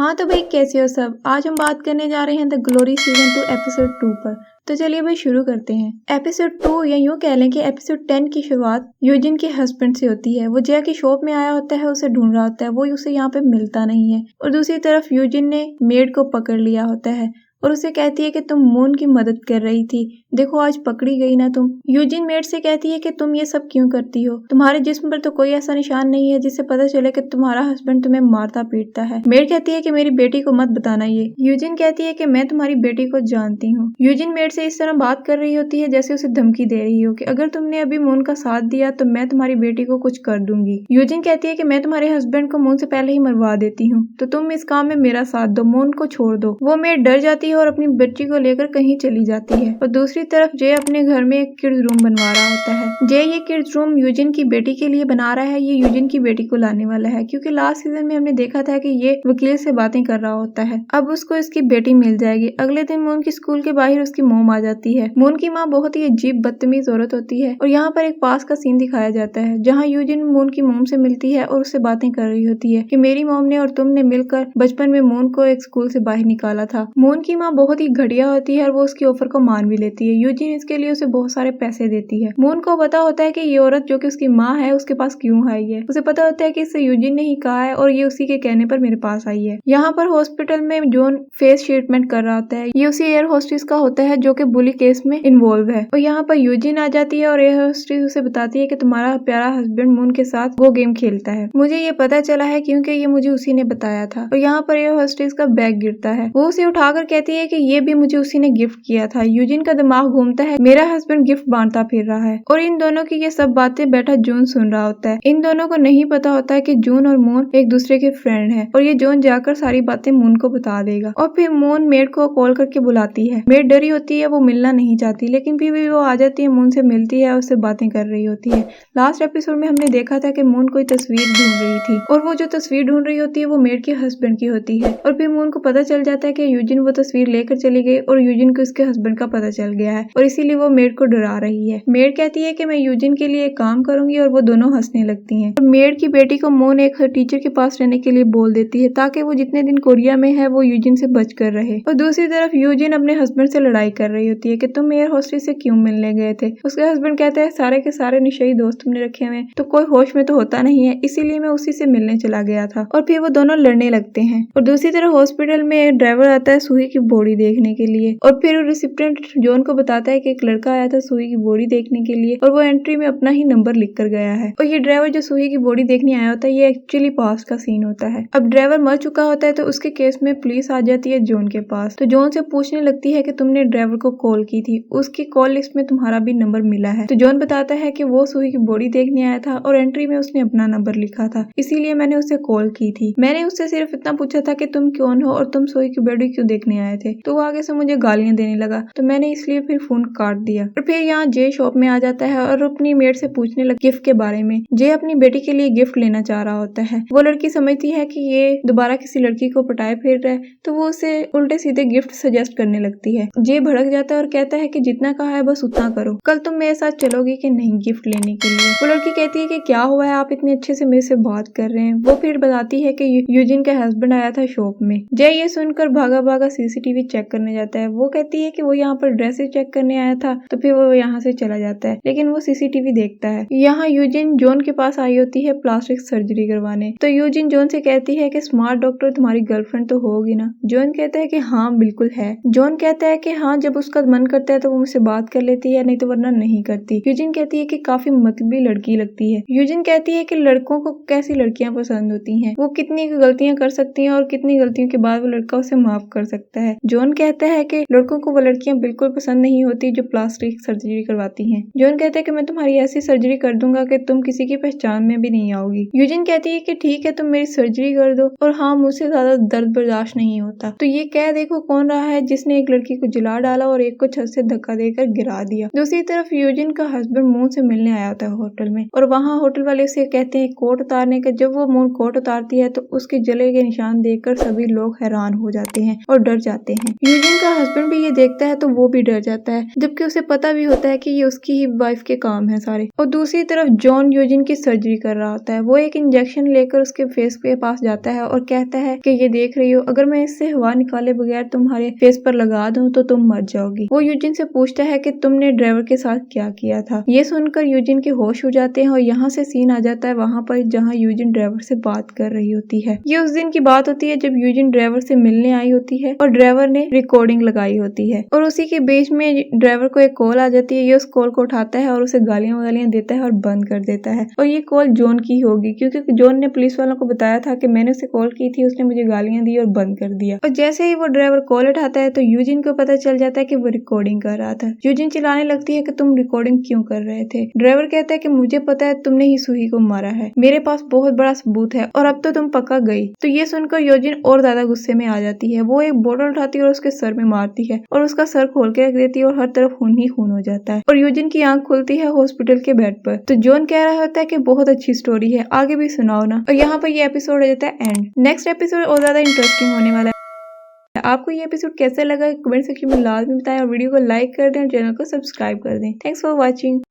हाँ तो भाई कैसे हो सब। आज हम बात करने जा रहे हैं द ग्लोरी सीजन 2 एपिसोड 2 पर। तो चलिए भाई शुरू करते हैं। एपिसोड 2 या यूँ कह लें कि एपिसोड 10 की शुरुआत यूजिन के हस्बैंड से होती है। वो जया की शॉप में आया होता है, उसे ढूंढ रहा होता है, वो उसे यहाँ पे मिलता नहीं है। और दूसरी तरफ यूजिन ने मेड को पकड़ लिया होता है और उसे कहती है कि तुम मून की मदद कर रही थी, देखो आज पकड़ी गई ना तुम। यूजिन मेड से कहती है कि तुम ये सब क्यों करती हो, तुम्हारे जिस्म पर तो कोई ऐसा निशान नहीं है जिससे पता चले कि तुम्हारा हस्बैंड तुम्हें मारता पीटता है। मेड कहती है कि मेरी बेटी को मत बताना ये। यूजिन कहती है कि मैं तुम्हारी बेटी को जानती हूँ। यूजिन मेड से इस तरह बात कर रही होती है जैसे उसे धमकी दे रही हो कि अगर तुमने अभी मून का साथ दिया तो मैं तुम्हारी बेटी को कुछ कर दूंगी। यूजिन कहती है कि मैं तुम्हारे हस्बैंड को मून से पहले ही मरवा देती हूँ, तो तुम इस काम में मेरा साथ दो, मून को छोड़ दो। वो मेड डर जाती है और अपनी बच्ची को लेकर कहीं चली जाती है। और दूसरी तरफ जय अपने घर में एक किड्स रूम बनवा रहा होता है। जय ये किड्स रूम यूजिन की बेटी के लिए बना रहा है। ये यूजिन की बेटी को लाने वाला है क्योंकि लास्ट सीजन में हमने देखा था कि ये वकील से बातें कर रहा होता है। अब उसको इसकी बेटी मिल जाएगी। अगले दिन मून की स्कूल के बाहर उसकी मोम आ जाती है। मून की माँ बहुत ही अजीब बदतमीज औरत होती है और यहाँ पर एक पास का सीन दिखाया जाता है जहाँ यूजिन मून की मोम से मिलती है और उससे बातें कर रही होती है कि मेरी मोम ने और तुमने मिलकर बचपन में मून को एक स्कूल से बाहर निकाला था। मून की माँ बहुत ही घटिया होती है और वो उसकी ऑफर को मान भी लेती है। यूजिन इसके लिए उसे बहुत सारे पैसे देती है। मून को पता होता है कि ये औरत जो कि उसकी माँ है उसके पास क्यों आई है। उसे पता होता है कि इसे यूजिन ने ही कहा है और ये उसी के कहने पर मेरे पास आई है। यहाँ पर हॉस्पिटल में जॉन फेस ट्रीटमेंट कर रहा होता है। ये उसी एयर होस्टेस का होता है जो कि बुली केस में इन्वॉल्व है। और यहाँ पर यूजिन आ जाती है और एयर होस्टेस उसे बताती है कि तुम्हारा प्यारा हस्बैंड मून के साथ वो गेम खेलता है। मुझे ये पता चला है क्योंकि ये मुझे उसी ने बताया था। और यहाँ पर एयर होस्टेस का बैग गिरता है। वो उसे उठाकर कहती है कि ये भी मुझे उसी ने गिफ्ट किया था। यूजिन का दिमाग घूमता है, मेरा हस्बैंड गिफ्ट बांटता फिर रहा है। और इन दोनों की ये सब बातें बैठा जून सुन रहा होता है। इन दोनों को नहीं पता होता है कि जून और मून एक दूसरे के फ्रेंड हैं और ये जून जाकर सारी बातें मून को बता देगा। और फिर मून मेड को कॉल करके बुलाती है। मेड डरी होती है, वो मिलना नहीं चाहती, लेकिन फिर भी वो आ जाती है, मून से मिलती है और उससे बातें कर रही होती है। लास्ट एपिसोड में हमने देखा था कि मून कोई तस्वीर ढूंढ रही थी और वो जो तस्वीर ढूंढ रही होती है वो मेड के हस्बैंड की होती है। और फिर मून को पता चल जाता है कि यूजिन वो तस्वीर लेकर चली गई और यूजिन को उसके हस्बैंड का पता चल गया है और इसीलिए वो मेड को डरा रही है। मेड कहती है कि मैं यूजिन के लिए एक काम करूंगी और वो दोनों हंसने लगती हैं। और मेड की बेटी को मून एक टीचर के पास रहने के लिए बोल देती है ताकि वो जितने दिन कोरिया में है वो यूजिन से बच कर रहे। और दूसरी तरफ यूजिन अपने हस्बैंड से लड़ाई कर रही होती है कि तुम एयर होस्टेस से क्यों मिलने गए थे। उसके हस्बैंड कहते हैं सारे के सारे नशेई दोस्त तुमने रखे हुए, तो कोई होश में तो होता नहीं है, इसीलिए मैं उसी से मिलने चला गया था। और फिर वो दोनों लड़ने लगते हैं। और दूसरी तरफ हॉस्पिटल में एक ड्राइवर आता है सुई की बॉडी देखने के लिए और फिर रिसिप्टेंट जॉन को बताता है कि एक लड़का आया था सुई की बॉडी देखने के लिए और वो एंट्री में अपना ही नंबर लिख कर गया है। और ये ड्राइवर जो सुई की बॉडी देखने आया होता है ये एक्चुअली पास्ट का सीन होता है। अब ड्राइवर मर चुका होता है तो उसके केस में पुलिस आ जाती है जॉन के पास। तो जॉन से पूछने लगती है कि तुमने ड्राइवर को कॉल की थी, उसकी कॉल लिस्ट में तुम्हारा भी नंबर मिला है। तो जॉन बताता है कि वो सुई की बॉडी देखने आया था और एंट्री में उसने अपना नंबर लिखा था, इसीलिए मैंने उसे कॉल की थी। मैंने उससे सिर्फ इतना पूछा था कि तुम कौन हो और तुम सुई की बॉडी क्यों देखने आए थे। तो वो आगे से मुझे गालियां देने लगा तो मैंने इसलिए फिर फोन काट दिया। और फिर यहाँ जय शॉप में आ जाता है और अपनी मेड से पूछने लगा गिफ्ट के बारे में। जय अपनी बेटी के लिए गिफ्ट लेना चाह रहा होता है। वो लड़की समझती है कि ये दोबारा किसी लड़की को पटाए फिर रहा है तो वो उसे उल्टे सीधे गिफ्ट सजेस्ट करने लगती है। जय भड़क जाता है और कहता है कि जितना कहा है बस उतना करो, कल तुम मेरे साथ चलोगी कि नहीं गिफ्ट लेने के लिए। वो लड़की कहती है कि क्या हुआ है, आप इतने अच्छे से मेरे से बात कर रहे हैं। वो फिर बताती है कि यूजिन का हस्बैंड आया था शॉप में। जय ये सुनकर भागा भागा सीसीटीवी चेक करने जाता है। वो कहती है कि वो यहाँ पर ड्रेसेस चेक करने आया था, तो फिर वो यहाँ से चला जाता है, लेकिन वो सीसीटीवी देखता है। यहाँ यूजिन जॉन के पास आई होती है प्लास्टिक सर्जरी करवाने। तो यूजिन जॉन से कहती है कि स्मार्ट डॉक्टर तुम्हारी गर्लफ्रेंड तो होगी ना। जॉन कहता है कि हाँ बिल्कुल है। जॉन कहता है कि हाँ जब उसका मन करता है तो वो मुझसे बात कर लेती है, नहीं तो वरना नहीं करती। यूजिन कहती है कि काफी मतलबी लड़की लगती है। यूजिन कहती है कि लड़कों को कैसी लड़कियां पसंद होती हैं, वो कितनी गलतियां कर सकती हैं और कितनी गलतियों के बाद वो लड़का उसे माफ कर सकता है। जॉन कहता है कि लड़कों को वो लड़कियां बिल्कुल पसंद नहीं होती जो प्लास्टिक सर्जरी करवाती हैं। जॉन कहता है कि मैं तुम्हारी ऐसी सर्जरी कर दूंगा कि तुम किसी की पहचान में भी नहीं आओगी। यूजिन कहती है कि ठीक है तुम मेरी सर्जरी कर दो और हाँ मुझसे ज्यादा दर्द बर्दाश्त नहीं होता। तो ये कह देखो कौन रहा है जिसने एक लड़की को जला डाला और एक को छत से धक्का देकर गिरा दिया। दूसरी तरफ यूजिन का हस्बैंड मून से मिलने आया होता है होटल में और वहाँ होटल वाले उसे कहते हैं कोट उतारने का। जब वो मून कोट उतारती है तो उसके जले के निशान देखकर सभी लोग हैरान हो जाते हैं और डर जाते आते हैं। यूजिन का हस्बैंड भी ये देखता है तो वो भी डर जाता है, जबकि उसे पता भी होता है कि ये उसकी ही वाइफ के काम है सारे। और दूसरी तरफ जॉन यूजिन की सर्जरी कर रहा होता है। वो एक इंजेक्शन लेकर उसके फेस के पास जाता है और कहता है कि ये देख रही हो, अगर मैं इससे हवा निकाले बगैर तुम्हारे फेस पर लगा दूं तो तुम मर जाओगी। वो यूजिन से पूछता है कि तुमने ड्राइवर के साथ क्या किया था। ये सुनकर यूजिन के होश हो जाते हैं और यहाँ से सीन आ जाता है वहाँ पर जहाँ यूजिन ड्राइवर से बात कर रही होती है। ये उस दिन की बात होती है जब यूजिन ड्राइवर से मिलने आई होती है और ड्राइवर ने रिकॉर्डिंग लगाई होती है और उसी के बीच में ड्राइवर को एक कॉल आ जाती है। ये उस कॉल को उठाता है और उसे गालियां देता है और बंद कर देता है। और ये कॉल जॉन की होगी क्योंकि जॉन ने पुलिस वालों को बताया था कि मैंने उसे कॉल की थी, उसने मुझे गालियां दी और बंद कर दिया। और जैसे ही वो ड्राइवर कॉल उठाता है तो यूजिन को पता चल जाता है कि वो रिकॉर्डिंग कर रहा था। यूजिन चिल्लाने लगती है कि तुम रिकॉर्डिंग क्यों कर रहे थे। ड्राइवर कहता है कि मुझे पता है तुमने ही सूही को मारा है, मेरे पास बहुत बड़ा सबूत है और अब तो तुम पक्का गई। तो ये सुनकर यूजिन और ज्यादा गुस्से में आ जाती है। वो एक बोतल उठाती है और उसके सर में मारती है और उसका सर खोल के रख देती है और हर तरफ खून ही खून हो जाता है और यूजिन की आंख खुलती है हॉस्पिटल के बेड पर। तो जॉन कह रहा होता है कि बहुत अच्छी स्टोरी है, आगे भी सुनाओ ना। और यहाँ पर ये एपिसोड हो जाता है एंड। नेक्स्ट एपिसोड और ज्यादा इंटरेस्टिंग होने वाला है। आपको ये एपिसोड कैसा लगा कमेंट सेक्शन में लाजमी बताएं और वीडियो को लाइक कर दें और चैनल को सब्सक्राइब कर दें। Thanks for watching.